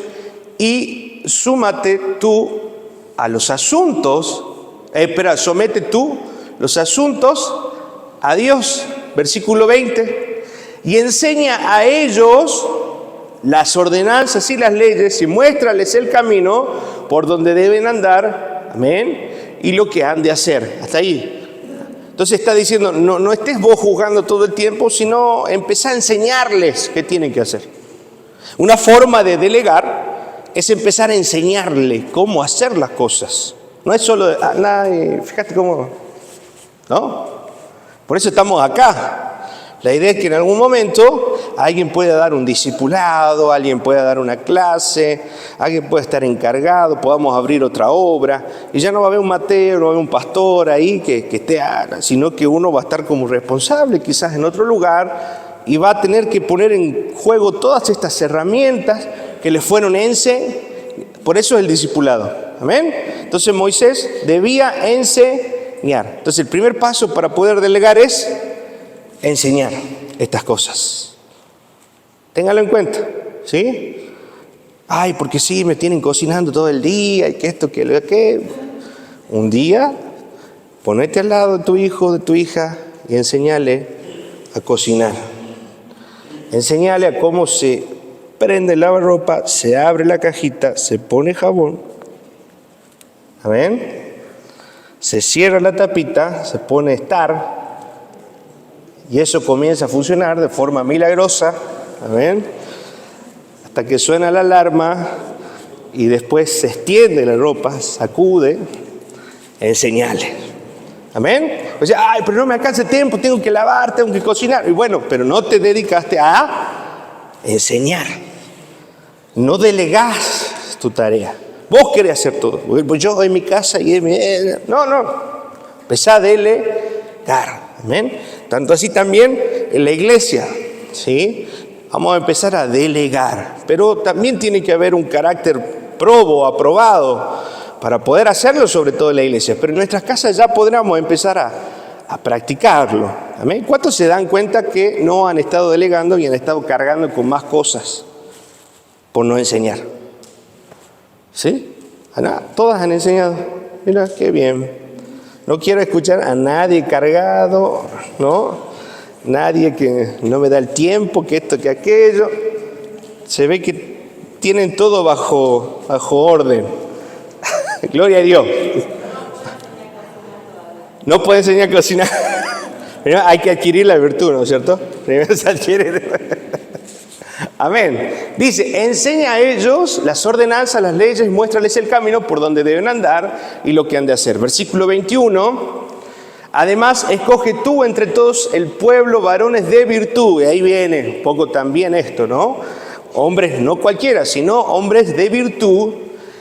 y súmate tú a los asuntos, somete tú los asuntos a Dios. Versículo 20. Y enseña a ellos las ordenanzas y las leyes y muéstrales el camino por donde deben andar, amén, y lo que han de hacer. Hasta ahí. Entonces está diciendo, no estés vos juzgando todo el tiempo, sino empezá a enseñarles qué tienen que hacer. Una forma de delegar es empezar a enseñarle cómo hacer las cosas. No es solo, fíjate cómo, ¿no? Por eso estamos acá. La idea es que en algún momento alguien pueda dar un discipulado, alguien pueda dar una clase, alguien pueda estar encargado, podamos abrir otra obra, y ya no va a haber un Mateo, no va a haber un pastor ahí que esté, sino que uno va a estar como responsable quizás en otro lugar y va a tener que poner en juego todas estas herramientas que le fueron por eso es el discipulado. Amén. Entonces Moisés debía enseñar. Entonces el primer paso para poder delegar es enseñar estas cosas. Téngalo en cuenta, ¿sí? Porque sí, me tienen cocinando todo el día y que esto, que lo que. Un día Ponete al lado de tu hijo, de tu hija, y enséñale a cocinar. Enséñale a cómo se prende el lavarropa, se abre la cajita, se pone jabón. ¿Amén? Se cierra la tapita, se pone Star, y eso comienza a funcionar de forma milagrosa. ¿Amén? Hasta que suena la alarma y después se extiende la ropa, sacude, enseñale. ¿Amén? O sea, ay, pero no me alcanza el tiempo, tengo que lavar, tengo que cocinar. Y bueno, pero no te dedicaste a enseñar. No delegás tu tarea. Vos querés hacer todo. Pues yo en mi casa y en mi... No. Empezá a delegar. ¿Amén? Tanto así también en la iglesia. ¿Sí? Vamos a empezar a delegar. Pero también tiene que haber un carácter probo, aprobado, para poder hacerlo, sobre todo en la iglesia. Pero en nuestras casas ya podremos empezar a practicarlo. ¿Amén? ¿Cuántos se dan cuenta que no han estado delegando y han estado cargando con más cosas por no enseñar? ¿Sí? Todas han enseñado. Mira, qué bien. No quiero escuchar a nadie cargado, ¿no? Nadie que no me da el tiempo, que esto, que aquello. Se ve que tienen todo bajo orden. Gloria a Dios. No puede enseñar a cocinar. Primero hay que adquirir la virtud, ¿no es cierto? Primero se adquiere. Amén. Dice, enseña a ellos las ordenanzas, las leyes, muéstrales el camino por donde deben andar y lo que han de hacer. Versículo 21. Además, escoge tú entre todos el pueblo varones de virtud. Y ahí viene un poco también esto, ¿no? Hombres, no cualquiera, sino hombres de virtud,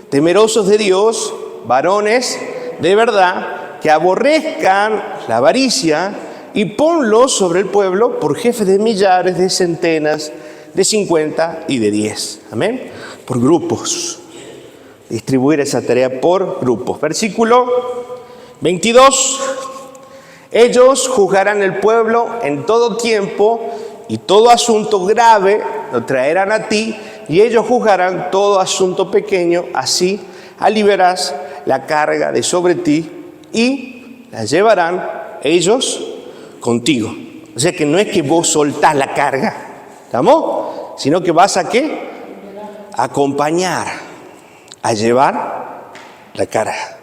temerosos de Dios, varones de verdad, que aborrezcan la avaricia, y ponlos sobre el pueblo por jefes de millares, de centenas, de 50 y de 10. Amén. Por grupos. Distribuir esa tarea por grupos. Versículo 22. Ellos juzgarán el pueblo en todo tiempo, y todo asunto grave lo traerán a ti, y ellos juzgarán todo asunto pequeño. Así aliviarás la carga de sobre ti y la llevarán ellos contigo. O sea que no es que vos soltás la carga, ¿estamos? Sino que vas a ¿qué? A acompañar, a llevar la carga.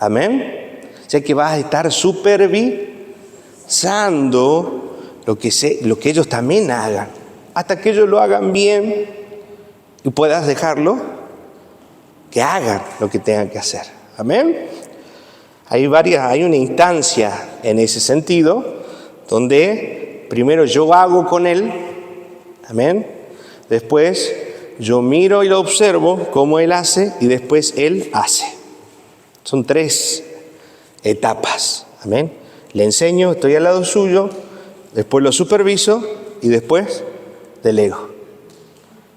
Amén. O sea que vas a estar supervisando lo que ellos también hagan, hasta que ellos lo hagan bien y puedas dejarlo que hagan lo que tengan que hacer. Amén. Hay una instancia en ese sentido, donde primero yo hago con él, amén. Después yo miro y lo observo cómo él hace, y después él hace. Son 3 etapas, amén. Le enseño, estoy al lado suyo, después lo superviso y después delego.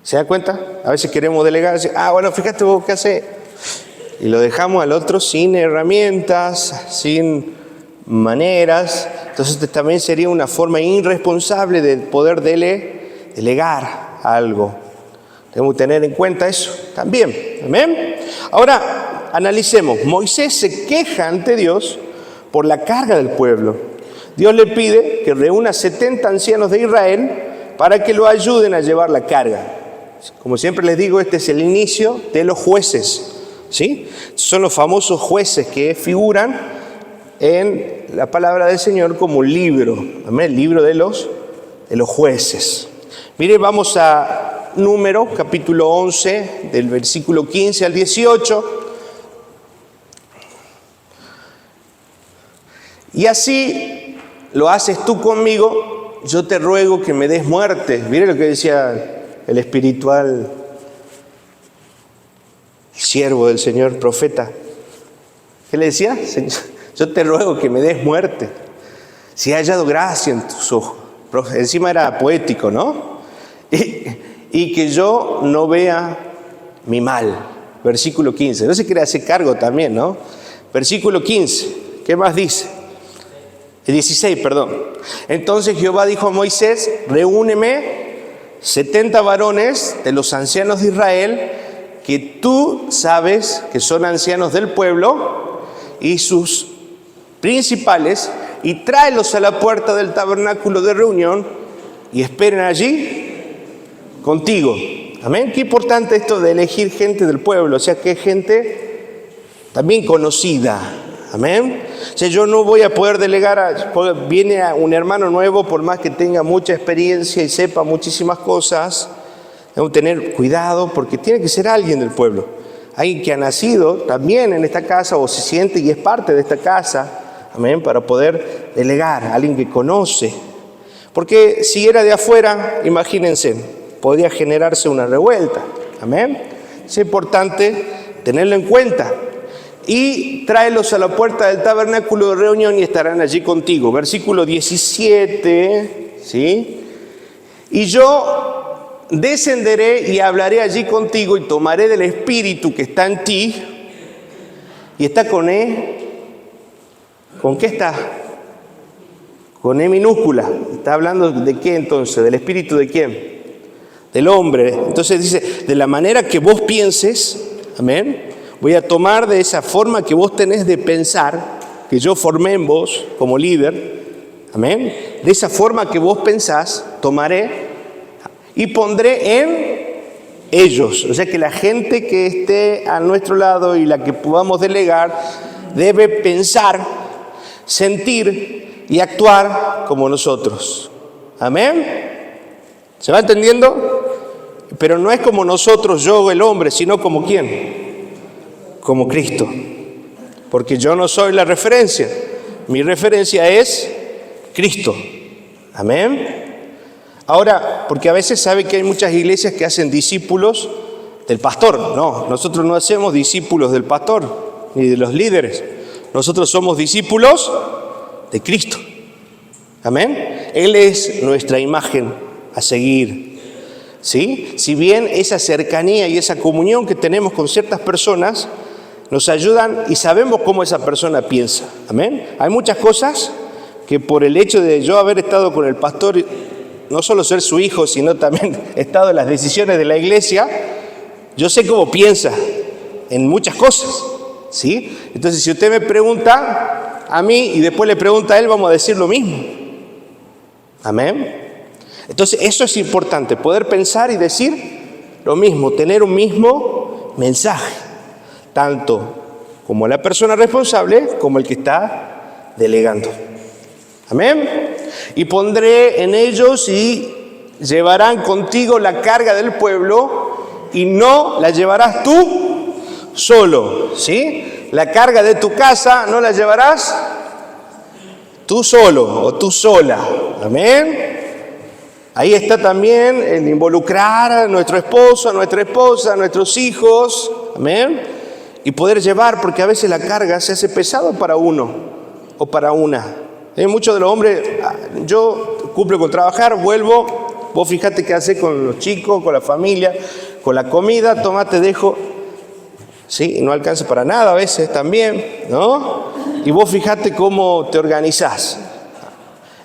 ¿Se da cuenta? A veces queremos delegar, decir, bueno, fíjate vos qué haces. Y lo dejamos al otro sin herramientas, sin maneras. Entonces también sería una forma irresponsable de poder delegar algo. Tenemos que tener en cuenta eso también. ¿Amén? Ahora, analicemos. Moisés se queja ante Dios por la carga del pueblo. Dios le pide que reúna 70 ancianos de Israel para que lo ayuden a llevar la carga. Como siempre les digo, este es el inicio de los jueces. ¿Sí? Son los famosos jueces que figuran en la palabra del Señor como un libro. ¿Amén? El libro de los jueces. Mire, vamos a Números, capítulo 11, del versículo 15 al 18. Y así lo haces tú conmigo, yo te ruego que me des muerte. Mire lo que decía el espiritual siervo del Señor, profeta. ¿Qué le decía? Señor, yo te ruego que me des muerte. Si he hallado gracia en tus ojos. Encima era poético, ¿no? Y que yo no vea mi mal. Versículo 15. No se quiere hacer cargo también, ¿no? Versículo 15. ¿Qué más dice? 16, perdón. Entonces Jehová dijo a Moisés, reúneme 70 varones de los ancianos de Israel, que tú sabes que son ancianos del pueblo, y sus principales y tráelos a la puerta del tabernáculo de reunión y esperen allí contigo. Amén. Qué importante esto de elegir gente del pueblo, o sea, que es gente también conocida. Amén. O sea, yo no voy a poder delegar, viene un hermano nuevo, por más que tenga mucha experiencia y sepa muchísimas cosas, tengo que tener cuidado porque tiene que ser alguien del pueblo. Alguien que ha nacido también en esta casa o se siente y es parte de esta casa, amén, para poder delegar, alguien que conoce. Porque si era de afuera, imagínense, podría generarse una revuelta, amén. Es importante tenerlo en cuenta. Y tráelos a la puerta del tabernáculo de reunión y estarán allí contigo. Versículo 17, ¿sí? Y yo descenderé y hablaré allí contigo y tomaré del Espíritu que está en ti. Y está con E. ¿Con qué está? Con E minúscula. ¿Está hablando de qué entonces? ¿Del Espíritu de quién? Del hombre. Entonces dice, de la manera que vos pienses, amén, voy a tomar de esa forma que vos tenés de pensar, que yo formé en vos como líder, amén, de esa forma que vos pensás, tomaré y pondré en ellos. O sea que la gente que esté a nuestro lado y la que podamos delegar debe pensar, sentir y actuar como nosotros. Amén. ¿Se va entendiendo? Pero no es como nosotros, yo, el hombre, sino como ¿quién? Como Cristo. Porque yo no soy la referencia. Mi referencia es Cristo. Amén. Ahora, porque a veces sabe que hay muchas iglesias que hacen discípulos del pastor. No, nosotros no hacemos discípulos del pastor ni de los líderes. Nosotros somos discípulos de Cristo. Amén. Él es nuestra imagen a seguir. ¿Sí? Si bien esa cercanía y esa comunión que tenemos con ciertas personas nos ayudan y sabemos cómo esa persona piensa. Amén. Hay muchas cosas que por el hecho de yo haber estado con el pastor, no solo ser su hijo, sino también he estado en las decisiones de la iglesia, yo sé cómo piensa en muchas cosas. ¿Sí? Entonces, si usted me pregunta a mí y después le pregunta a él, vamos a decir lo mismo. Amén. Entonces, eso es importante, poder pensar y decir lo mismo, tener un mismo mensaje, tanto como la persona responsable como el que está delegando. Amén. Y pondré en ellos y llevarán contigo la carga del pueblo y no la llevarás tú solo, ¿sí? La carga de tu casa no la llevarás tú solo o tú sola. Amén. Ahí está también el involucrar a nuestro esposo, a nuestra esposa, a nuestros hijos, amén, y poder llevar, porque a veces la carga se hace pesado para uno o para una. Muchos de los hombres, yo cumplo con trabajar, vuelvo, vos fijate qué haces con los chicos, con la familia, con la comida, toma, te dejo, sí, y no alcanza para nada a veces también, ¿no? Y vos fijate cómo te organizás.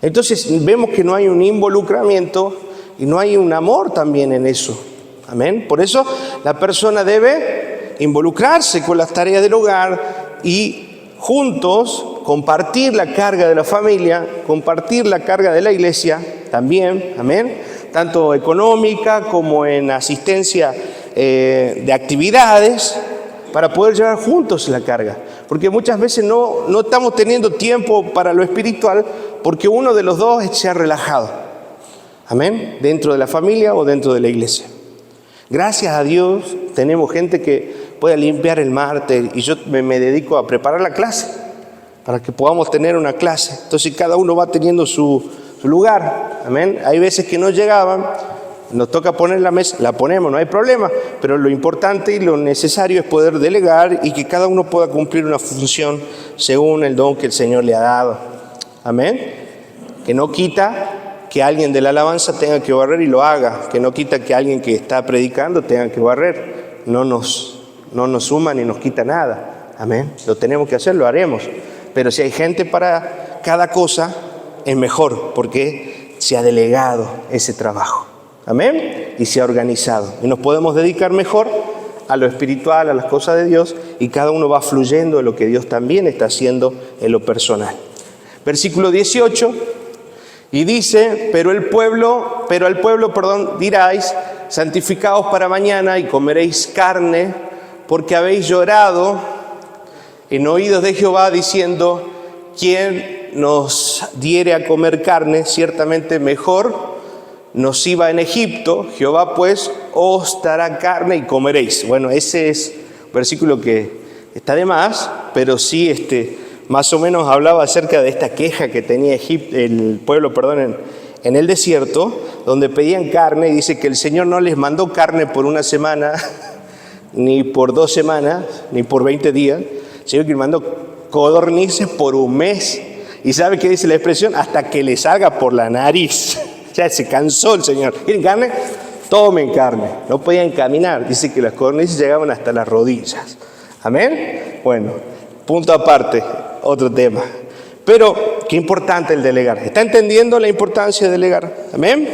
Entonces vemos que no hay un involucramiento y no hay un amor también en eso. Amén. Por eso la persona debe involucrarse con las tareas del hogar y juntos compartir la carga de la familia, compartir la carga de la iglesia también. Amén. Tanto económica como en asistencia de actividades para poder llevar juntos la carga. Porque muchas veces no estamos teniendo tiempo para lo espiritual porque uno de los dos se ha relajado. Amén. Dentro de la familia o dentro de la iglesia. Gracias a Dios tenemos gente que puede limpiar el martes y yo me dedico a preparar la clase para que podamos tener una clase. Entonces cada uno va teniendo su lugar. Amén. Hay veces que no llegaban, nos toca poner la mesa, la ponemos, no hay problema, pero lo importante y lo necesario es poder delegar y que cada uno pueda cumplir una función según el don que el Señor le ha dado. Amén. Que no quita que alguien de la alabanza tenga que barrer y lo haga, que no quita que alguien que está predicando tenga que barrer, no nos suma ni nos quita nada. Amén. Lo tenemos que hacer, lo haremos, pero si hay gente para cada cosa es mejor porque se ha delegado ese trabajo. Amén. Y se ha organizado. Y nos podemos dedicar mejor a lo espiritual, a las cosas de Dios, y cada uno va fluyendo de lo que Dios también está haciendo en lo personal. Versículo 18, y dice, pero al pueblo, diráis, santificaos para mañana y comeréis carne, porque habéis llorado en oídos de Jehová diciendo, ¿quién nos diere a comer carne? Ciertamente mejor nos iba en Egipto, Jehová pues os dará carne y comeréis. Bueno, ese es un versículo que está de más, pero sí más o menos hablaba acerca de esta queja que tenía el pueblo en el desierto, donde pedían carne, y dice que el Señor no les mandó carne por una semana, ni por 2 semanas, ni por 20 días, sino que les mandó codornices por un mes. ¿Y sabe qué dice la expresión? Hasta que le salga por la nariz. Ya se cansó el Señor. ¿Quieren carne? Tomen carne. No podían caminar. Dice que las codornices llegaban hasta las rodillas. ¿Amén? Bueno, punto aparte, otro tema. Pero qué importante el delegar. ¿Está entendiendo la importancia de delegar? ¿Amén?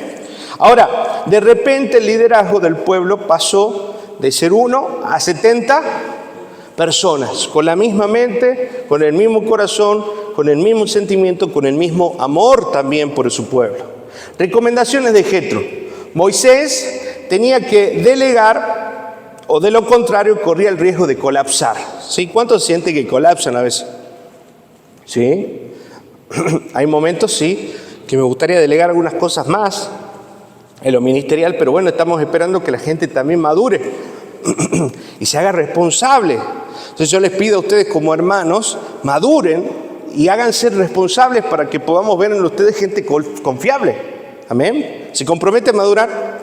Ahora, de repente el liderazgo del pueblo pasó de ser 1 a 70 personas, con la misma mente, con el mismo corazón, con el mismo sentimiento, con el mismo amor también por su pueblo. Recomendaciones de Jetro. Moisés tenía que delegar, o de lo contrario corría el riesgo de colapsar. ¿Sí? ¿Cuántos sienten que colapsan a veces? ¿Sí? Hay momentos, sí, que me gustaría delegar algunas cosas más en lo ministerial, pero bueno, estamos esperando que la gente también madure y se haga responsable. Entonces yo les pido a ustedes como hermanos, maduren y háganse responsables para que podamos ver en ustedes gente confiable. Amén. ¿Se compromete a madurar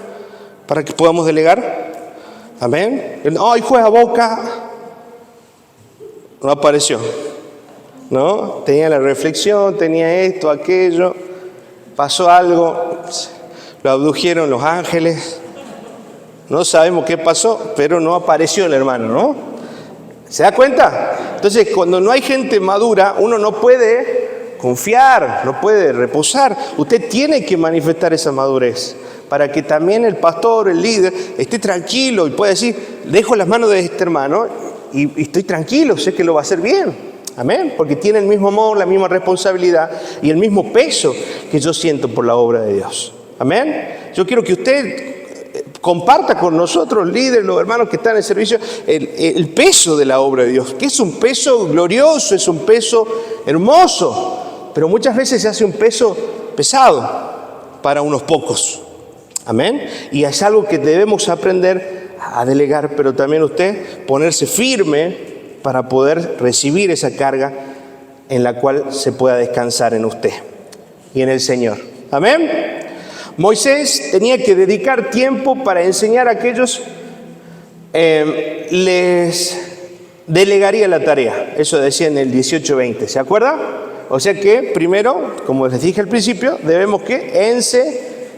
para que podamos delegar? Amén. Ay, juega Boca. No apareció. ¿No? Tenía la reflexión, tenía esto, aquello. Pasó algo. Lo abdujeron los ángeles. No sabemos qué pasó, pero no apareció el hermano, ¿no? ¿Se da cuenta? Entonces, cuando no hay gente madura, uno no puede confiar, no puede reposar. Usted tiene que manifestar esa madurez para que también el pastor, el líder, esté tranquilo y pueda decir, dejo las manos de este hermano y estoy tranquilo, sé que lo va a hacer bien. Amén, porque tiene el mismo amor, la misma responsabilidad y el mismo peso que yo siento por la obra de Dios. Amén. Yo quiero que usted comparta con nosotros, líderes, los hermanos que están en el servicio, el peso de la obra de Dios, que es un peso glorioso, es un peso hermoso, pero muchas veces se hace un peso pesado para unos pocos. Amén. Y es algo que debemos aprender a delegar, pero también usted ponerse firme para poder recibir esa carga en la cual se pueda descansar en usted y en el Señor. Amén. Moisés tenía que dedicar tiempo para enseñar a aquellos, les delegaría la tarea. Eso decía en el 18:20, ¿se acuerda? O sea que primero, como les dije al principio, debemos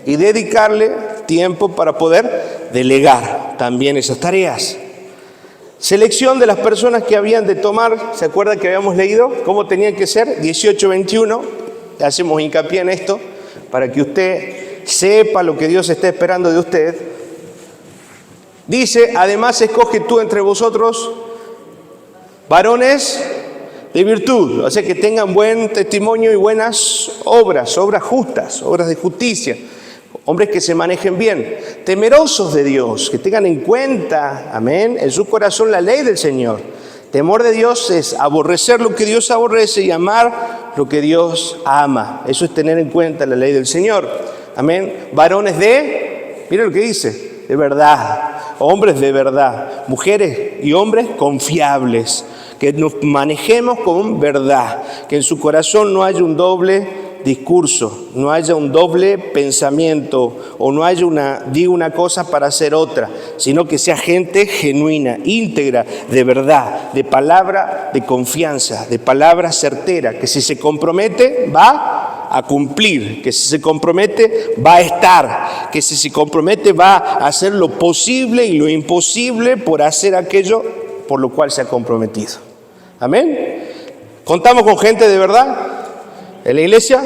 y dedicarle tiempo para poder delegar también esas tareas. Selección de las personas que habían de tomar, ¿se acuerda que habíamos leído cómo tenían que ser? 18:21, hacemos hincapié en esto para que usted sepa lo que Dios está esperando de usted. Dice, además escoge tú entre vosotros varones de virtud, o sea que tengan buen testimonio y buenas obras justas, obras de justicia, hombres que se manejen bien, temerosos de Dios, que tengan en cuenta, amén, en su corazón la ley del Señor. Temor de Dios es aborrecer lo que Dios aborrece y amar lo que Dios ama. Eso es tener en cuenta la ley del Señor. Amén. Varones mire lo que dice, de verdad, hombres de verdad, mujeres y hombres confiables, que nos manejemos con verdad, que en su corazón no haya un doble discurso, no haya un doble pensamiento o no haya diga una cosa para hacer otra, sino que sea gente genuina, íntegra, de verdad, de palabra de confianza, de palabra certera, que si se compromete va a cumplir, que si se compromete va a estar, que si se compromete va a hacer lo posible y lo imposible por hacer aquello por lo cual se ha comprometido. Amén. ¿Contamos con gente de verdad en la iglesia?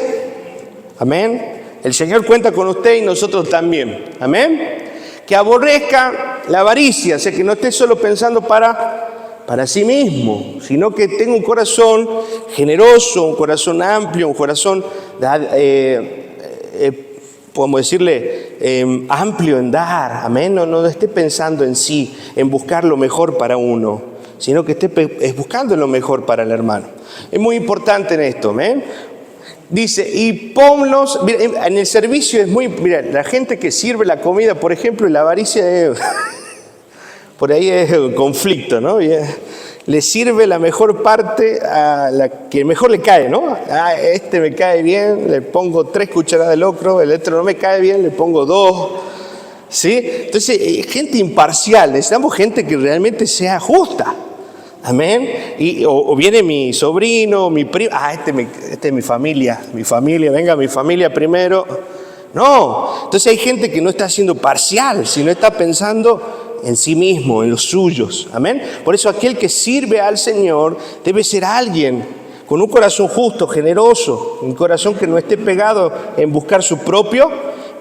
Amén. El Señor cuenta con usted y nosotros también. Amén. que aborrezca la avaricia, o sea, que no esté solo pensando para sí mismo, sino que tenga un corazón generoso, un corazón amplio, un corazón, podemos decirle, amplio en dar, amén. No esté pensando en sí, en buscar lo mejor para uno, sino que esté buscando lo mejor para el hermano. Es muy importante en esto, amén. Dice, y ponlos, mira, en el servicio es muy, mira, la gente que sirve la comida, por ejemplo, la avaricia es... Por ahí es un conflicto, ¿no? Le sirve la mejor parte a la que mejor le cae, ¿no? Este me cae bien, le pongo 3 cucharadas de locro, el otro no me cae bien, le pongo 2, ¿sí? Entonces, gente imparcial, necesitamos gente que realmente sea justa, amén. O viene mi sobrino, mi primo, este es mi familia, venga, mi familia primero. No, entonces hay gente que no está siendo parcial, sino está pensando en sí mismo, en los suyos, amén. Por eso aquel que sirve al Señor debe ser alguien con un corazón justo, generoso, un corazón que no esté pegado en buscar su propio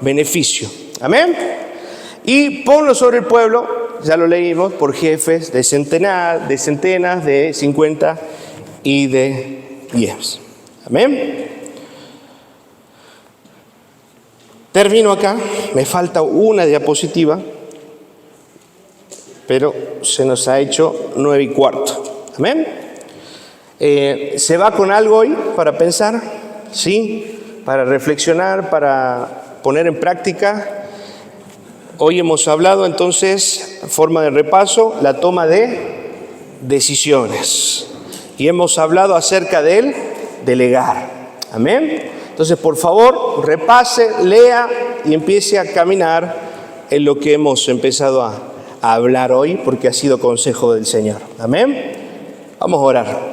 beneficio, amén. Y ponlo sobre el pueblo, ya lo leímos, por jefes de centenas, de 50 y de 10, amén. Termino acá, me falta una diapositiva, pero se nos ha hecho 9:15. Amén. ¿Se va con algo hoy para pensar? ¿Sí? Para reflexionar, para poner en práctica. Hoy hemos hablado entonces, forma de repaso, la toma de decisiones. Y hemos hablado acerca del delegar. Amén. Entonces, por favor, repase, lea y empiece a caminar en lo que hemos empezado a hablar hoy, porque ha sido consejo del Señor. Amén. Vamos a orar.